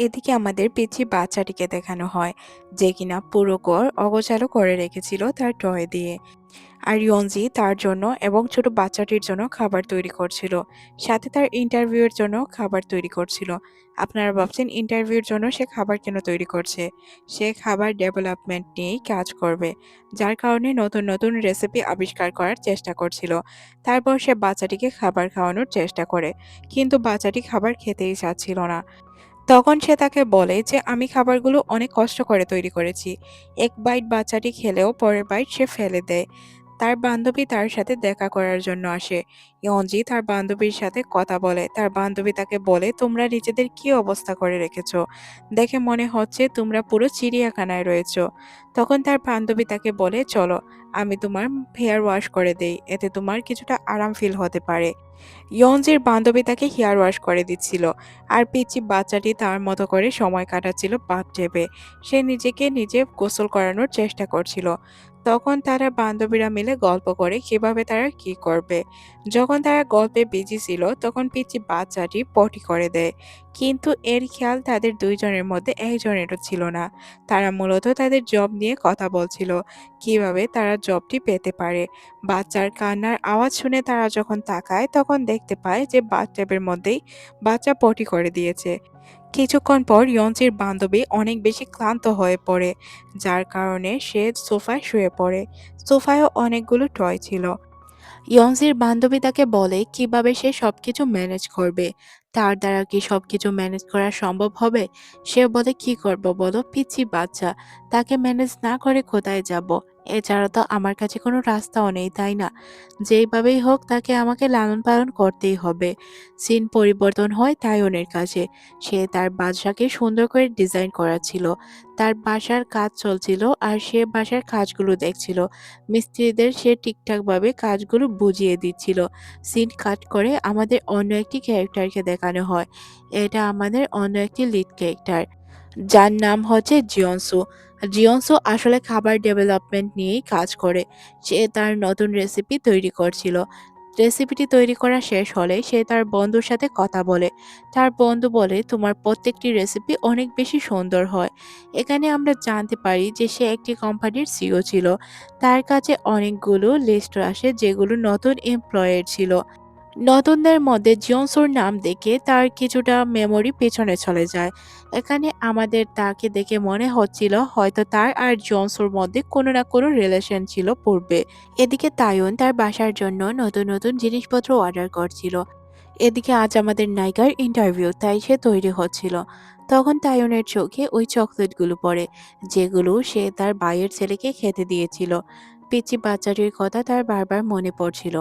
এদিকে আমাদের পিচ্চি বাচ্চাটিকে দেখানো হয় যে কিনা পুরো ঘর অগোছালো করে রেখেছিল তার টয় দিয়ে। আর ইয়ঞ্জি তার জন্য এবং ছোট বাচ্চাটির জন্য খাবার তৈরি করছিল, সাথে তার ইন্টারভিউয়ের জন্য খাবার তৈরি করছিল। আপনারা ভাবছেন ইন্টারভিউর জন্য সে খাবার কেন তৈরি করছে? সে খাবার ডেভেলপমেন্ট নিয়েই কাজ করবে, যার কারণে নতুন নতুন রেসিপি আবিষ্কার করার চেষ্টা করছিল। তারপর সে বাচ্চাটিকে খাবার খাওয়ানোর চেষ্টা করে, কিন্তু বাচ্চাটি খাবার খেতেই চাচ্ছিল না। তখন সে তাকে বলে যে আমি খাবারগুলো অনেক কষ্ট করে তৈরি করেছি। এক বাইট বাচ্চাটি খেলেও পরের বাইট সে ফেলে দেয়। তার বান্ধবী তার সাথে দেখা করার জন্য আসে। ইয়ঞ্জি তার বান্ধবীর সাথে কথা বলে। তার বান্ধবী তাকে বলে, তোমরা নিজেদের কি অবস্থা করে রেখেছো? দেখে মনে হচ্ছে তোমরা পুরো চিড়িয়াখানায় রয়েছো। তখন তার বান্ধবী তাকে বলে, চলো আমি তোমার হেয়ার ওয়াশ করে দেই, এতে তোমার কিছুটা আরাম ফিল হতে পারে। ইয়ঞ্জির বান্ধবী তাকে হেয়ার ওয়াশ করে দিচ্ছিল, আর পিচ্চি বাচ্চাটি তার মতো করে সময় কাটাচ্ছিল বাথটবে। সে নিজেকে নিজে গোসল করানোর চেষ্টা করছিল। তখন তারা বান্ধবীরা মিলে গল্প করে কিভাবে তারা কি করবে। যখন তারা গল্পে বিজি ছিল তখন পিচ্চি বাচ্চাটি পটি করে দেয়, কিন্তু এর খেয়াল তাদের দুইজনের মধ্যে একজনেরও ছিল না। তারা মূলত তাদের জব নিয়ে কথা বলছিল, কিভাবে তারা জবটি পেতে পারে। বাচ্চার কান্নার আওয়াজ শুনে তারা যখন তাকায় তখন দেখতে পায় যে বাথটবের মধ্যেই বাচ্চা পটি করে দিয়েছে। কিছুক্ষণ পর ইয়ঞ্চির বান্ধবী অনেক বেশি ক্লান্ত হয়ে পড়ে, যার কারণে সে সোফায় শুয়ে পড়ে। সোফায়ও অনেকগুলো টয় ছিল। ইয়ঞ্চির বান্ধবী তাকে বলে কিভাবে সে সবকিছু ম্যানেজ করবে। তার দ্বারা কি সবকিছু ম্যানেজ করা সম্ভব হবে? সে বলে, কি করব বলো, পিচ্চি বাচ্চা, তাকে ম্যানেজ না করে কোথায় যাব? এছাড়া তো আমার কাছে কোনো রাস্তাও নেই, তাই না? যেইভাবেই হোক তাকে আমাকে লালন পালন করতেই হবে। সিন পরিবর্তন হয় তাইওনের কাছে। সে তার বাসাকে সুন্দর করে ডিজাইন করাচ্ছিল। তার বাসার কাজ চলছিল আর সে বাসার কাজগুলো দেখছিল। মিস্ত্রিদের সে ঠিকঠাকভাবে কাজগুলো বুঝিয়ে দিচ্ছিল। সিন কাট করে আমাদের অন্য একটি ক্যারেক্টারকে দেখানো হয়। এটা আমাদের অন্য একটি লিড ক্যারেক্টার, যার নাম হচ্ছে জিয়নসু। জিয়নসু আসলে খাবার ডেভেলপমেন্ট নিয়েই কাজ করে। সে তার নতুন রেসিপি তৈরি করছিল। রেসিপিটি তৈরি করা শেষ হলে সে তার বন্ধুর সাথে কথা বলে। তার বন্ধু বলে, তোমার প্রত্যেকটি রেসিপি অনেক বেশি সুন্দর হয়। এখানে আমরা জানতে পারি যে সে একটি কোম্পানির সিইও ছিল। তার কাছে অনেকগুলো লিস্ট আসে যেগুলো নতুন এমপ্লয়ের ছিল। নতুনদের মধ্যে জিয়নসুর নাম দেখে তার কিছুটা মেমোরি পেছনে চলে যায়। এখানে আমাদের তাকে দেখে মনে হচ্ছিল হয়তো তার আর জিয়নসুর মধ্যে কোনো না কোনো রিলেশন ছিল পূর্বে। এদিকে তাইয়ুন তার বাসার জন্য নতুন নতুন জিনিসপত্র অর্ডার করছিল। এদিকে আজ আমাদের নায়িকার ইন্টারভিউ, তাই সে তৈরি হচ্ছিল। তখন তাইয়ুনের চোখে ওই চকলেটগুলো পড়ে, যেগুলো সে তার ভাইয়ের ছেলেকে খেতে দিয়েছিল। পিচ্চি বাচ্চাটির কথা তার বারবার মনে পড়ছিল।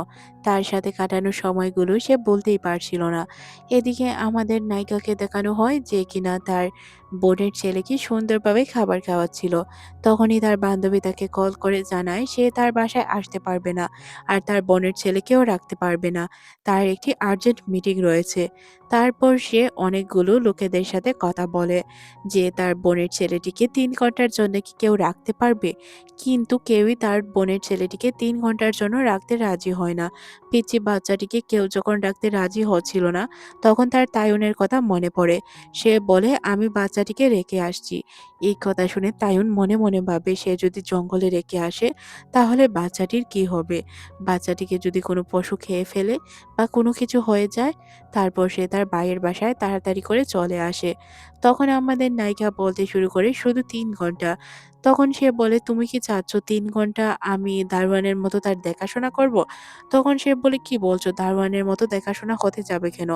তার সাথে কাটানো সময়গুলো সে বলতেই পারছিল না। এদিকে আমাদের নায়িকাকে দেখানো হয় যে কিনা তার বোনের ছেলেকে সুন্দরভাবে খাবার খাওয়াচ্ছিল। তখনই তার বান্ধবী তাকে কল করে জানায় সে তার বাসায় আসতে পারবে না, আর তার বোনের ছেলেকেও রাখতে পারবে না। তার একটি আর্জেন্ট মিটিং রয়েছে। তারপর সে অনেকগুলো লোকেদের সাথে কথা বলে যে তার বোনের ছেলেটিকে ৩ ঘন্টার জন্য কি কেউ রাখতে পারবে? কিন্তু কেউই তার বোনের ছেলেটিকে ৩ ঘন্টার জন্য রাখতে রাজি হয় না। পিচ্চি বাচ্চাটিকে কেউ যখন রাখতে রাজি হচ্ছিল না, তখন তার তাইয়ুনের কথা মনে পড়ে। সে বলে, আমি বাচ্চাটিকে রেখে আসছি। এই কথা শুনে তাইয়ুন মনে মনে ভাবে সে যদি জঙ্গলে রেখে আসে তাহলে বাচ্চাটির কি হবে? বাচ্চাটিকে যদি কোনো পশু খেয়ে ফেলে বা কোনো কিছু হয়ে যায়? তারপর সে তার ভাইয়ের বাসায় তাড়াতাড়ি করে চলে আসে। তখন আমাদের নায়িকা বলতে শুরু করে, শুধু ৩ ঘন্টা। তখন সে বলে, তুমি কি চাচ্ছ ৩ ঘন্টা আমি দারোয়ানের মতো তার দেখাশোনা করব? তখন সে বলে, কি বলছো? দারোয়ানের মতো দেখাশোনা হতে যাবে কেন?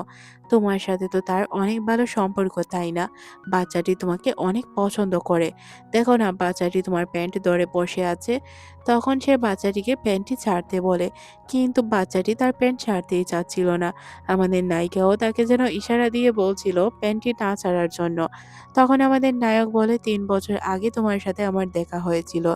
তোমার সাথে তো তার অনেক ভালো সম্পর্ক, তাই না? বাচ্চাটি তোমাকে অনেক পছন্দ করে। দেখো না, বাচ্চাটি তোমার প্যান্ট ধরে বসে আছে। তখন সে বাচ্চাটিকে প্যান্টটি ছাড়তে বলে, কিন্তু বাচ্চাটি তার প্যান্ট ছাড়তেই চাচ্ছিল না। আমাদের নায়িকাও তাকে যেন ইশারা দিয়ে বলছিল প্যান্টটি না ছাড়ার জন্য। তখন আমাদের নায়ক বলে, ৩ বছর আগে তোমার সাথে আমার দেখা হয়েছিল।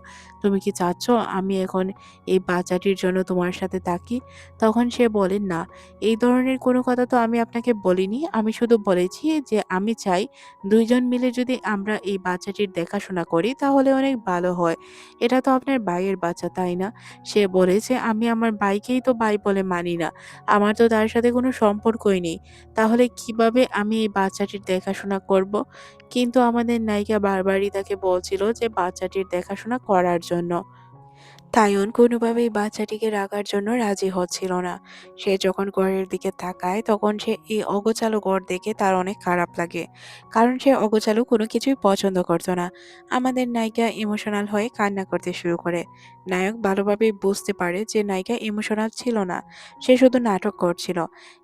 তুমি কি চাচ্ছ আমি এখন এই বাচ্চাটির জন্য তোমার সাথে থাকি? তখন সে বলে, না, এই ধরনের কোনো কথা তো আমি আপনাকে বলিনি। আমি শুধু বলেছি যে আমি চাই ২ জন মিলে যদি আমরা এই বাচ্চা বাচ্চাটির দেখাশোনা করি তাহলে অনেক ভালো হয়। এটা তো আপনার ভাইয়ের বাচ্চা, তাই না? সে বলে যে, "আমি আমার ভাইকেই তো ভাই বলে মানি না। আমার তো তার সাথে কোনো সম্পর্কই নেই। তাহলে কিভাবে আমি এই বাচ্চাটির দেখাশোনা করব?" কিন্তু আমাদের নায়িকা বারবারই তাকে বলছিল যে বাচ্চাটির দেখাশোনা করার জন্য। তাইয়ুন কোনোভাবেই বাচ্চাটিকে রাখার জন্য রাজি হচ্ছিল না। সে যখন ঘরের দিকে তাকায় তখন সে এই অগোছালো ঘর দেখে তার অনেক খারাপ লাগে। কারণ সে অগোছালো কোনো কিছুই পছন্দ করত না। আমাদের নায়িকা ইমোশনাল হয়ে কান্না করতে শুরু করে। নায়ক ভালোভাবেই বুঝতে পারে যে নায়িকা ইমোশনাল ছিল না। সে শুধু নাটক করছিল।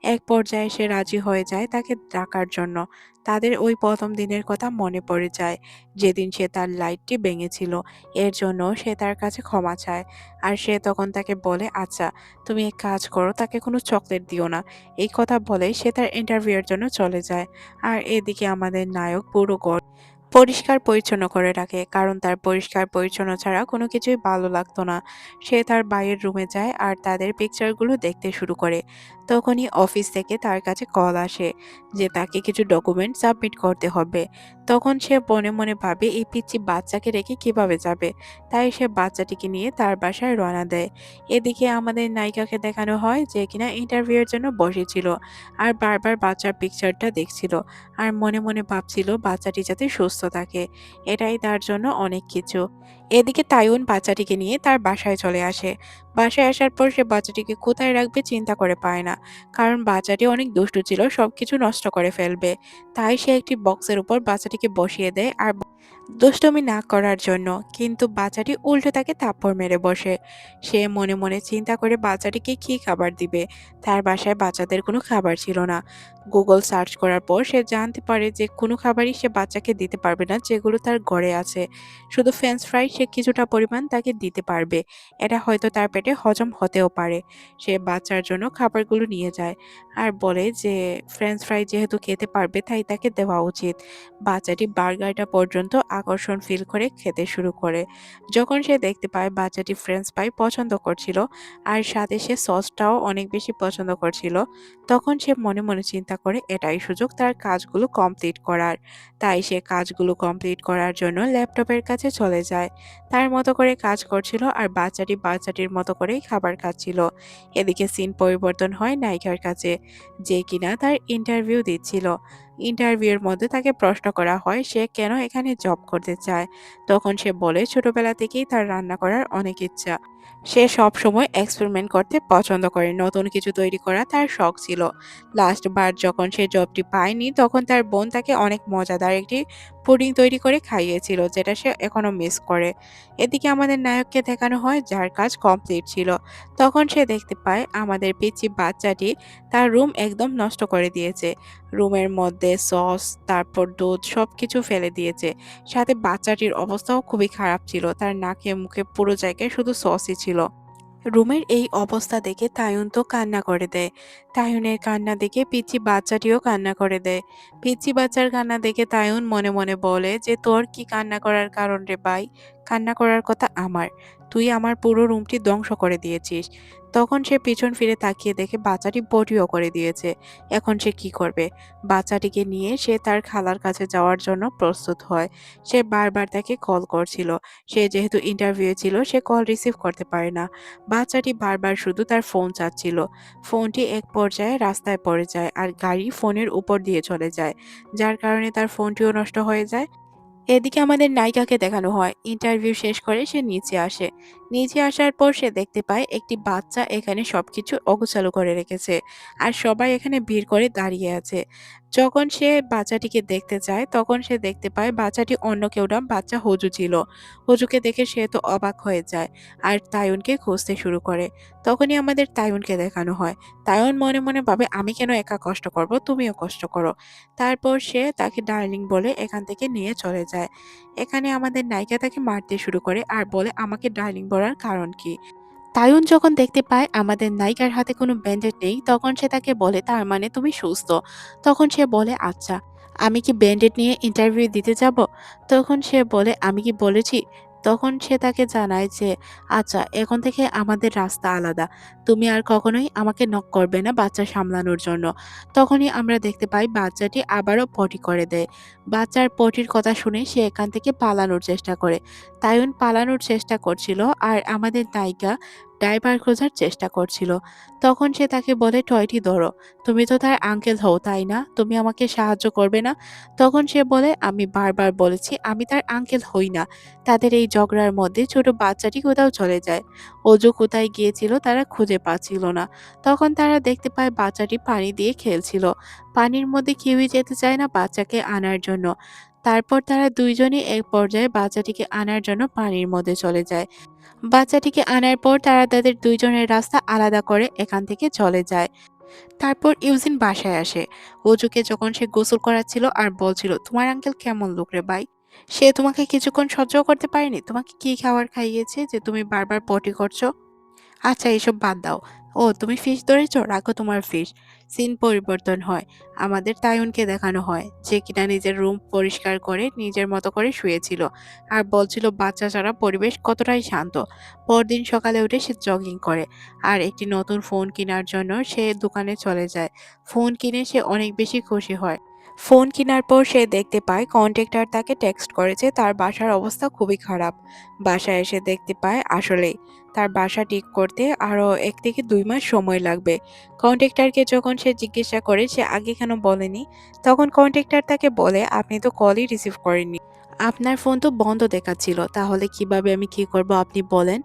এক পর্যায়ে সে রাজি হয়ে যায় তাকে ডাকার জন্য। তাদের ওই প্রথম দিনের কথা মনে পড়ে যায়, যেদিন সে তার লাইটটি ভেঙেছিল। এর জন্য সে তার কাছে ক্ষমা চায়। আর সে তখন তাকে বলে, "আচ্ছা, তুমি এক কাজ করো, তাকে কোনো চকলেট দিও না।" এই কথা বলে সে তার ইন্টারভিউ এর জন্য চলে যায়। আর এদিকে আমাদের নায়ক পুরো ঘর পরিষ্কার-পরিচ্ছন্ন করে রাখে। কারণ তার পরিষ্কার-পরিচ্ছন্ন ছাড়া কোনো কিছুই ভালো লাগতো না। সে তার ভাইয়ের রুমে যায় আর তাদের পিকচারগুলো দেখতে শুরু করে। তখনই অফিস থেকে তার কাছে কল আসে যে তাকে কিছু ডকুমেন্ট সাবমিট করতে হবে। তখন সে মনে মনে ভাবে এই পিচ্চি বাচ্চাকে রেখে কিভাবে যাবে। তাই সে বাচ্চাটিকে নিয়ে তার বাসায় রওনা দেয়। এদিকে আমাদের নায়িকাকে দেখানো হয় যে কিনা ইন্টারভিউ এর জন্য বসেছিল আর বারবার বাচ্চার পিকচারটা দেখছিল। আর মনে মনে ভাবছিল বাচ্চাটি যাতে সুস্থ থাকে, এটাই তার জন্য অনেক কিছু। এদিকে তাইয়ুন বাচ্চাটিকে নিয়ে তার বাসায় চলে আসে। বাসায় আসার পর সে বাচ্চাটিকে কোথায় রাখবে চিন্তা করে পায় না। কারণ বাচ্চাটি অনেক দুষ্টু ছিল, সবকিছু নষ্ট করে ফেলবে। তাই সে একটি বক্সের উপর বাচ্চাটিকে বসিয়ে দেয় আর দুষ্টুমি না করার জন্য, কিন্তু বাচ্চাটি উল্টো তাকে থাপ্পড় মেরে বসে। সে মনে মনে চিন্তা করে বাচ্চাটিকে কি খাবার দিবে। তার বাসায় বাচ্চাদের কোনো খাবার ছিল না। গুগল সার্চ করার পর সে জানতে পারে যে কোনো খাবারই সে বাচ্চাকে দিতে পারবে না যেগুলো তার ঘরে আছে। শুধু ফ্রেঞ্চ ফ্রাই সে কিছুটা পরিমাণ তাকে দিতে পারবে। এটা হয়তো তার পেটে হজম হতেও পারে। সে বাচ্চার জন্য খাবারগুলো নিয়ে যায় আর বলে যে ফ্রেঞ্চ ফ্রাই যেহেতু খেতে পারবে তাই তাকে দেওয়া উচিত। বাচ্চাটি বার্গারটা পর্যন্ত আকর্ষণ ফিল করে খেতে শুরু করে। যখন সে দেখতে পায় বাচ্চাটি ফ্রেঞ্চ ফ্রাই পছন্দ করছিল আর সাথে সে সসটাও অনেক বেশি পছন্দ করছিল, তখন সে মনে মনে চিন্তা করে এটাই সুযোগ তার কাজগুলো কমপ্লিট করার। তাই সে কাজগুলো কমপ্লিট করার জন্য ল্যাপটপের কাছে চলে যায়। তার মতো করে কাজ করছিল আর বাচ্চাটি বাচ্চাটির মতো করেই খাবার খাচ্ছিল। এদিকে সিন পরিবর্তন হয় নায়িকার কাছে, যে কিনা তার ইন্টারভিউ দিচ্ছিল। ইন্টারভিউয়ের মধ্যে তাকে প্রশ্ন করা হয় সে কেন এখানে জব করতে চায়। তখন সে বলে ছোটবেলা থেকেই তার রান্না করার অনেক ইচ্ছা। সে সবসময় এক্সপেরিমেন্ট করতে পছন্দ করে, নতুন কিছু তৈরি করা তার শখ ছিল। লাস্ট বার যখন সে জবটি পায়নি তখন তার বোন তাকে অনেক মজাদার একটি পুডিং তৈরি করে খাইয়েছিল, যেটা সে এখনো মিস করে। এদিকে আমাদের নায়ককে দেখানো হয় যার কাজ কমপ্লিট ছিল। তখন সে দেখতে পায় আমাদের পিচ্চি বাচ্চাটি তার রুম একদম নষ্ট করে দিয়েছে। রুমের মধ্যে সস, তারপর দুধ সবকিছু ফেলে দিয়েছে। সাথে বাচ্চাটির অবস্থাও খুবই খারাপ ছিল। তার নাকে মুখে পুরো জায়গায় শুধু সসই ছিল। রুমের এই অবস্থা দেখে তাইয়ুন তো কান্না করে দেয়। তাইয়ুনের কান্না দেখে পিচ্চি বাচ্চাটিও কান্না করে দেয়। পিচ্চি বাচ্চার কান্না দেখে তাইয়ুন মনে মনে বলে যে তোর কি কান্না করার কারণ রে ভাই? কান্না করার কথা আমার। তুই আমার পুরো রুমটি ধ্বংস করে দিয়েছিস। তখন সে পিছন ফিরে তাকিয়ে দেখে বাচ্চাটি বটিও করে দিয়েছে। এখন সে কি করবে? বাচ্চাটিকে নিয়ে সে তার খালার কাছে যাওয়ার জন্য প্রস্তুত হয়। সে বারবার তাকে কল করছিল। সে যেহেতু ইন্টারভিউ ছিল সে কল রিসিভ করতে পারে না। বাচ্চাটি বারবার শুধু তার ফোন চাচ্ছিল। ফোনটি এক পর্যায়ে রাস্তায় পড়ে যায় আর গাড়ি ফোনের উপর দিয়ে চলে যায়, যার কারণে তার ফোনটিও নষ্ট হয়ে যায়। এদিকে আমাদের নায়িকাকে দেখানো হয় ইন্টারভিউ শেষ করে সে নিচে আসে। নিচে আসার পর সে দেখতে পায় একটি বাচ্চা এখানে সবকিছু অগোছালো করে রেখেছে আর সবাই এখানে ভিড় করে দাঁড়িয়ে আছে। যখন সে বাচ্চাটিকে দেখতে যায় তখন সে দেখতে পায় বাচ্চাটি অন্য কেউ না, বাচ্চা হজু ছিল। হজুকে দেখে সে তো অবাক হয়ে যায় আর তাইয়ুনকে খুঁজতে শুরু করে। তখনই আমাদের তাইয়ুনকে দেখানো হয়। তাইয়ুন মনে মনে ভাবে আমি কেন একা কষ্ট করব, তুমিও কষ্ট করো। তারপর সে তাকে ডার্লিং বলে এখান থেকে নিয়ে চলে যায়। এখানে আমাদের নায়িকা তাকে মারতে শুরু করে আর বলে আমাকে ডার্লিং বলার কারণ কি? তাইয়ুন যখন দেখতে পায় আমাদের নায়িকার হাতে কোনো ব্যান্ডেজ নেই তখন সে তাকে বলে তার মানে তুমি সুস্থ। তখন সে বলে আচ্ছা, আমি কি ব্যান্ডেড নিয়ে ইন্টারভিউ দিতে যাব? তখন সে বলে আমি কি বলেছি তখন সে তাকে জানায় যে, "আচ্ছা, এখন থেকে আমাদের রাস্তা আলাদা। তুমি আর কখনোই আমাকে নক করবে না বাচ্চা সামলানোর জন্য।" তখনই আমরা দেখতে পাই বাচ্চাটি আবারও পটি করে দেয়। বাচ্চার পটির কথা শুনে সে এখান থেকে পালানোর চেষ্টা করে। তাইয়ুন পালানোর চেষ্টা করছিল আর আমাদের নায়িকা ড্রাইভার খোঁজার চেষ্টা করছিল। তখন সে তাকে বলে, "টয়টি ধরো। তুমি তো তার আঙ্কেল হও, তাই না? তুমি আমাকে সাহায্য করবে না?" তখন সে বলে, "আমি বারবার বলেছি আমি তার আঙ্কেল হই না।" তাদের এই ঝগড়ার মধ্যে ছোট বাচ্চাটি কোথাও চলে যায়। অজু কোথায় গিয়েছিল তারা খুঁজে পাচ্ছিল না। তখন তারা দেখতে পায় বাচ্চাটি পানি দিয়ে খেলছিল। পানির মধ্যে কেউই যেতে চায় না বাচ্চাকে আনার জন্য। তারপর তারা দুইজনই এক পর্যায়ে বাচ্চাটিকে আনার জন্য পানির মধ্যে চলে যায়। বাচ্চাটিকে আনার পর তারা তাদের দুইজনের রাস্তা আলাদা করে এখান থেকে চলে যায়। তারপর ইউজিন বাসায় আসে। অজুকে যখন সে গোসল করাচ্ছিল আর বলছিল, "তোমার আঙ্কেল কেমন লোক রে ভাই? সে তোমাকে কিছুক্ষণ সহ্য করতে পারেনি? তোমাকে কি খাবার খাইয়েছে যে তুমি বারবার পটি করছো?" আচ্ছা, এসব বাদ দাও। ও, তুমি ফিশ ধরেছো? রাখো তোমার ফিশ। সিন পরিবর্তন হয়। আমাদের তাইয়ুনকে দেখানো হয় যে কিনা নিজের রুম পরিষ্কার করে নিজের মতো করে শুয়েছিল আর বলছিল বাচ্চা ছাড়া পরিবেশ কতটাই শান্ত। পরদিন সকালে উঠে সে জগিং করে আর একটি নতুন ফোন কেনার জন্য সে দোকানে চলে যায়। ফোন কিনে সে অনেক বেশি খুশি হয়। ফোন কেনার পর সে দেখতে পায় কন্ট্রাক্টর তাকে টেক্সট করেছে তার বাসার অবস্থা খুবই খারাপ। বাসায় এসে দেখতে পায় আসলেই তার বাসা ঠিক করতে আরও ১ থেকে ২ মাস সময় লাগবে। কন্ট্রাক্টরকে যখন সে জিজ্ঞাসা করে সে আগে কেন বলেনি, তখন কন্ট্রাক্টর তাকে বলে, "আপনি তো কলই রিসিভ করেননি। আপনার ফোন তো বন্ধ দেখাচ্ছিল। তাহলে কিভাবে আমি কি করব আপনি বলেন?"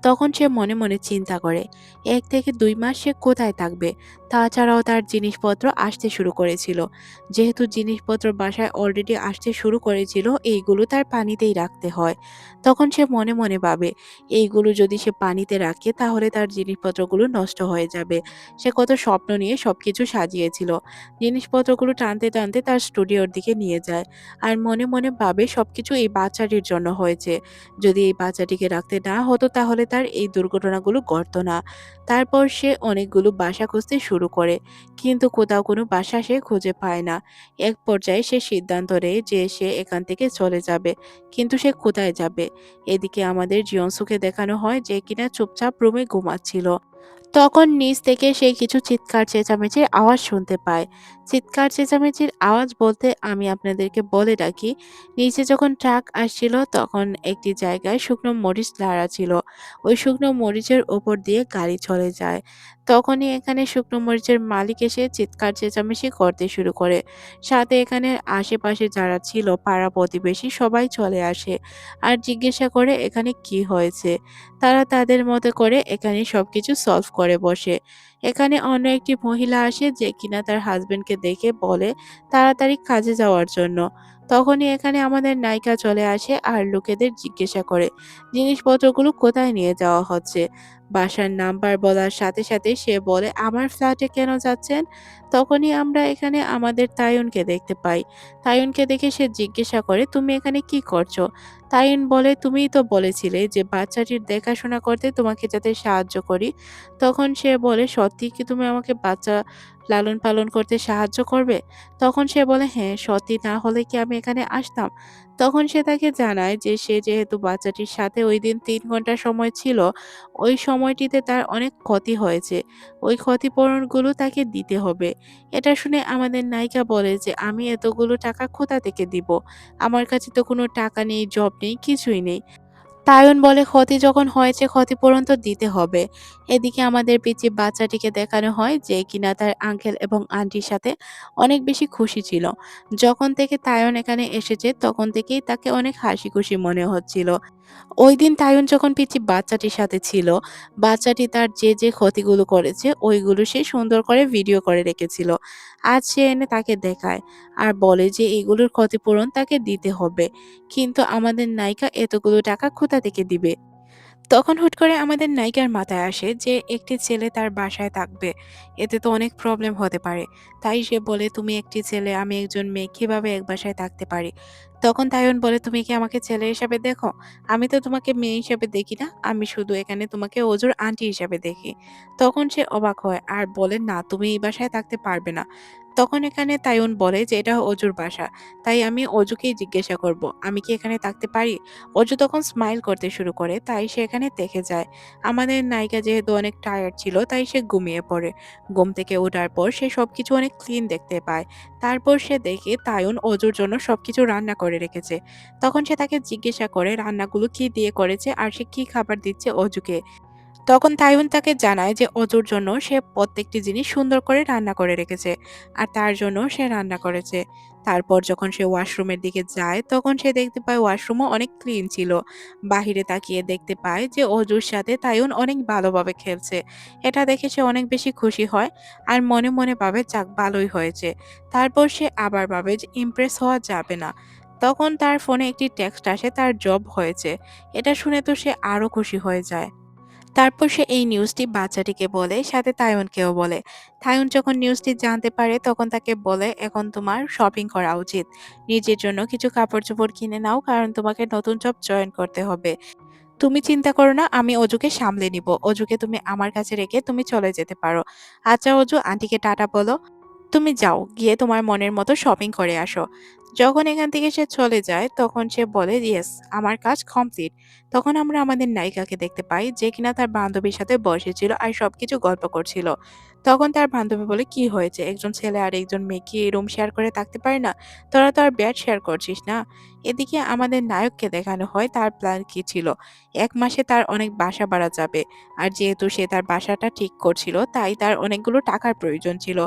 তখন সে মনে মনে চিন্তা করে ১ থেকে ২ মাস সে কোথায় থাকবে? তাছাড়াও তার জিনিসপত্র আসতে শুরু করেছিল। যেহেতু জিনিসপত্র বাসায় অলরেডি আসতে শুরু করেছিল, এইগুলো তার পানিতেই রাখতে হয়। তখন সে মনে মনে ভাবে, এইগুলো যদি সে পানিতে রাখে তাহলে তার জিনিসপত্রগুলো নষ্ট হয়ে যাবে। সে কত স্বপ্ন নিয়ে সবকিছু সাজিয়েছিল। জিনিসপত্রগুলো টানতে টানতে তার স্টুডিওর দিকে নিয়ে যায়। আর মনে মনে ভাবে সবকিছু এই বাচ্চাটির জন্য হয়েছে। যদি এই বাচ্চাটিকে রাখতে না হতো তাহলে তার এই দুর্ঘটনাগুলো ঘটতো না। তারপর সে অনেকগুলো বাসা খুঁজতে শুরু করে। কিন্তু কোথাও কোনো বাসা সে খুঁজে পায় না। এক পর্যায়ে সে সিদ্ধান্ত নেয় যে সে এখান থেকে চলে যাবে। কিন্তু সে কোথায় যাবে? এদিকে আমাদের জিয়নসুকে দেখানো হয় যে কিনা চুপচাপ রুমে ঘুমাচ্ছিল। তখন নিচ থেকে সে কিছু চিৎকার চেঁচামেচির আওয়াজ শুনতে পায়। চিৎকার চেঁচামেচির আওয়াজ বলতে আমি আপনাদেরকে বলে রাখি, নিচে যখন ট্রাক আসছিল তখন একটি জায়গায় শুকনো মরিচ নাড়া ছিল। ওই শুকনো মরিচের ওপর দিয়ে গাড়ি চলে যায়। তখনই এখানে শুকনো মরিচের মালিক এসে চিৎকার চেঁচামেচি করতে শুরু করে। সাথে এখানে আশেপাশে যারা ছিল পাড়া প্রতিবেশী সবাই চলে আসে আর জিজ্ঞাসা করে এখানে কি হয়েছে। তারা তাদের মতো করে এখানে সবকিছু সলভ করে বসে। এখানে অন্য একটি মহিলা আসে যে কিনা তার হাসবেন্ডকে দেখে বলে তাড়াতাড়ি কাজে যাওয়ার জন্য। তখনই এখানে আমাদের নায়িকা চলে আসে আর লোকেদের জিজ্ঞাসা করে জিনিসপত্রগুলো কোথায় নিয়ে যাওয়া হচ্ছে। বাসার নাম্বার বলার সাথে সাথে সে বলে, "আমার ফ্ল্যাটে কেন যাচ্ছেন?" তখনই আমরা এখানে আমাদের তাইয়ুনকে দেখতে পাই। তাইয়ুনকে দেখে সে জিজ্ঞাসা করে, "তুমি এখানে কি করছো?" তাইয়ুন বলে, "তুমিই তো বলেছিলে যে বাচ্চাটির দেখাশোনা করতে তোমাকে যাতে সাহায্য করি।" তখন সে বলে, "সত্যিই কি তুমি আমাকে বাচ্চা লালন-পালন করতে সাহায্য করবে?" তখন সে বলে, "হ্যাঁ, সত্যি না হলে কি আমি এখানে আসতাম?" তখন সে তাকে জানায় যে সে যেহেতু বাচ্চাটির সাথে ঐদিন ৩ ঘন্টা সময় ছিল, ওই সময়টিতে তার অনেক ক্ষতি হয়েছে। ওই ক্ষতিপূরণগুলো তাকে দিতে হবে। এটা শুনে আমাদের নায়িকা বলে যে, "আমি এতগুলো টাকা কোথা থেকে দিব? আমার কাছে তো কোনো টাকা নেই, জব নেই, কিছুই নেই।" তায়ন বলে, "ক্ষতি যখন হয়েছে ক্ষতিপূরণ তো দিতে হবে।" এদিকে আমাদের পিচ্চি বাচ্চাটিকে দেখানো হয় যে কিনা তার আঙ্কেল এবং আন্টির সাথে অনেক বেশি খুশি ছিল। যখন থেকে তায়ন এখানে এসেছে তখন থেকেই তাকে অনেক হাসি খুশি মনে হচ্ছিল। ওইদিন তায়ুন যখন পিচ্চি বাচ্চাটির সাথে ছিল, বাচ্চাটি তার যে ক্ষতিগুলো করেছে ওইগুলো সে সুন্দর করে ভিডিও করে রেখেছিল। আজ সে এনে তাকে দেখায় আর বলে যে এগুলোর ক্ষতিপূরণ তাকে দিতে হবে। কিন্তু আমাদের নায়িকা এতগুলো টাকা কোথা থেকে দিবে? তখন হুট করে আমাদের নায়িকার মাথায় আসে যে একটি ছেলে তার বাসায় থাকবে। এতে তো অনেক প্রবলেম হতে পারে। তাই সে বলে, "তুমি একটি ছেলে, আমি একজন মেয়ে, কিভাবে এক বাসায় থাকতে পারি?" তখন তাইয়ুন বলে, "তুমি কি আমাকে ছেলে হিসাবে দেখো? আমি তো তোমাকে মেয়ে হিসাবে দেখি না। আমি শুধু এখানে তোমাকে অজুর আন্টি হিসাবে দেখি।" তখন সে অবাক হয় আর বলে, "না, তুমি এই বাসায় থাকতে পারবে না।" তখন এখানে তাইয়ুন বলে যে এটা অজুর বাসা। তাই আমি অজুকেই জিজ্ঞাসা করব, আমি কি এখানে থাকতে পারি? অজু তখন স্মাইল করতে শুরু করে, তাই সে এখানে থেকে যায়। আমাদের নায়িকা যেহেতু অনেক টায়ার্ড ছিল, তাই সে ঘুমিয়ে পড়ে। ঘুম থেকে ওঠার পর সে সবকিছু অনেক ক্লিন দেখতে পায়। তারপর সে দেখে তাইয়ুন অজুর জন্য সবকিছু রান্না করে রেখেছে। তখন সে তাকে জিজ্ঞাসা করে রান্নাগুলো কি দিয়ে করেছে আর সে কি খাবার দিচ্ছে অজুকে। তখন তাইউন তাকে জানায় যে অজুর জন্য সে প্রত্যেকটি জিনিস সুন্দর করে রান্না করে রেখেছে আর তার জন্য সে রান্না করেছে। তারপর যখন সে ওয়াশরুমের দিকে যায় তখন সে দেখতে পায় ওয়াশরুমও অনেক ক্লিন ছিল। বাহিরে তাকিয়ে দেখতে পায় যে অজুর সাথে তাইউন অনেক ভালোভাবে খেলছে। এটা দেখে সে অনেক বেশি খুশি হয় আর মনে মনে ভাবে যাক ভালোই হয়েছে। তারপর সে আবার ভাবে যে ইমপ্রেস হওয়া যাবে না। তখন তার ফোনে একটি টেক্সট আসে তার জব হয়েছে। এটা শুনে তো সে আরো খুশি হয়ে যায়। তারপর সে এই নিউজটি বাচ্চাটিকে বলে, সাথে তাইওয়ানকেও বলে। তাইওয়ান যখন নিউজটি জানতে পারে তখন তাকে বলে, এখন তোমার শপিং করা উচিত। নিজের জন্য কিছু কাপড়-চোপড় কিনে নাও কারণ তোমাকে নতুন জব জয়েন করতে হবে। তুমি চিন্তা করো না, আমি অজুকে সামলে নিব। অজুকে তুমি আমার কাছে রেখে তুমি চলে যেতে পারো। আচ্ছা অজু, আন্টিকে টাটা বলো। তুমি যাও, গিয়ে তোমার মনের মতো শপিং করে আসো। যখন এখান থেকে সে চলে যায় তখন সে বলে, ইয়েস, আমার কাজ কমপ্লিট। তখন আমরা আমাদের নায়িকাকে দেখতে পাই যে কিনা তার বান্ধবীর সাথে বসেছিল আর সবকিছু গল্প করছিল। তখন তার বান্ধবী বলে, কি হয়েছে? একজন ছেলে আর একজন মেয়ে কি রুম শেয়ার করে থাকতে পারে না? তোরা তো আর বেড শেয়ার করছিস না। এদিকে আমাদের নায়ককে দেখানো হয় তার প্ল্যান কি ছিল। 1 মাসে তার অনেক বাসা ভাড়া যাবে। আর যেহেতু সে তার বাসাটা ঠিক করছিল তাই তার অনেকগুলো টাকার প্রয়োজন ছিল।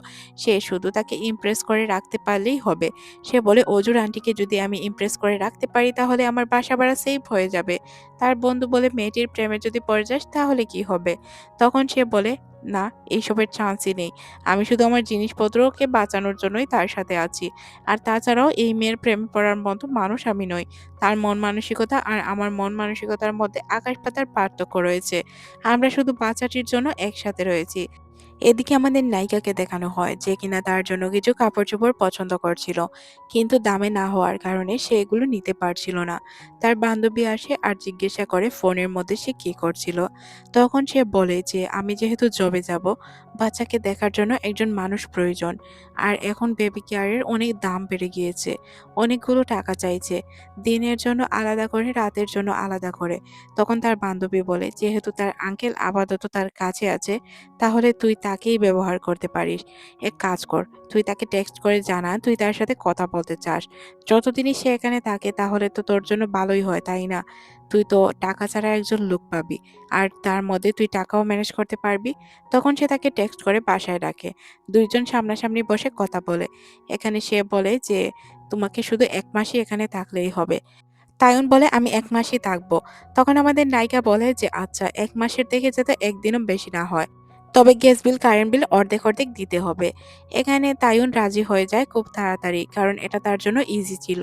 সে শুধু তাকে ইমপ্রেস করে রাখতে পারলেই হবে। সে বলে, অজুর আন্টিকে যদি আমি ইমপ্রেস করে রাখতে পারি তাহলে আমার বাসা ভাড়া সেভ হয়ে যাবে। তার বন্ধু বলে, মেয়েটির প্রেমে যদি পড়ে যাস তাহলে কি হবে? তখন সে বলে, না, এইসবের চান্সই নেই। আমি শুধু আমার জিনিসপত্রকে বাঁচানোর জন্যই তার সাথে আছি। আর তাছাড়াও এই মেয়ের প্রেমে পড়ার মতো মানুষ আমি নই। তার মন মানসিকতা আর আমার মন মানসিকতার মধ্যে আকাশ পাতার পার্থক্য রয়েছে। আমরা শুধু বাচ্চাটির জন্য একসাথে রয়েছি। এদিকে আমাদের নায়িকাকে দেখানো হয় যে কিনা তার জন্য কিছু কাপড়-চোপড় পছন্দ করছিল। কিন্তু দামে না হওয়ার কারণে সে এগুলো নিতে পারছিল না। তার বান্ধবী আসে আর জিজ্ঞাসা করে ফোনের মধ্যে সে কি করছিল। তখন সে বলে যে, আমি যেহেতু জবে যাব, বাচ্চাকে দেখার জন্য একজন মানুষ প্রয়োজন। আর এখন বেবি কেয়ারের অনেক দাম বেড়ে গিয়েছে। অনেকগুলো টাকা চাইছে। দিনের জন্য আলাদা করে, রাতের জন্য আলাদা করে। তখন তার বান্ধবী বলে, যেহেতু তার আঙ্কেল আপাতত তার কাছে আছে, তাহলে তুই তাকেই ব্যবহার করতে পারিস। এক কাজ কর, তুই তাকে টেক্সট করে জানা তুই তার সাথে কথা বলতে চাস। যতদিনই সে এখানে থাকে তাহলে তো তোর জন্য ভালোই হয়, তাই না? তুই তো টাকা ছাড়া একজন লোক পাবি। আর তার মধ্যে তুই টাকাও ম্যানেজ করতে পারবি। তখন সে তাকে টেক্সট করে বাসায় ডাকে। ২ জন সামনাসামনি বসে কথা বলে। এখানে সে বলে যে, তোমাকে শুধু ১ মাসই এখানে থাকলেই হবে। তাইয়ুন বলে, আমি ১ মাসই থাকবো। তখন আমাদের নায়িকা বলে যে, আচ্ছা ১ মাসের থেকে যাতে ১ দিনও বেশি না হয়। তবে গ্যাস বিল, কারেন্ট বিল অর্ধেক, অর্ধেক দিতে হবে। এখানে তাইয়ুন রাজি হয়ে যায় খুব তাড়াতাড়ি। কারণ এটা তার জন্য ইজি ছিল।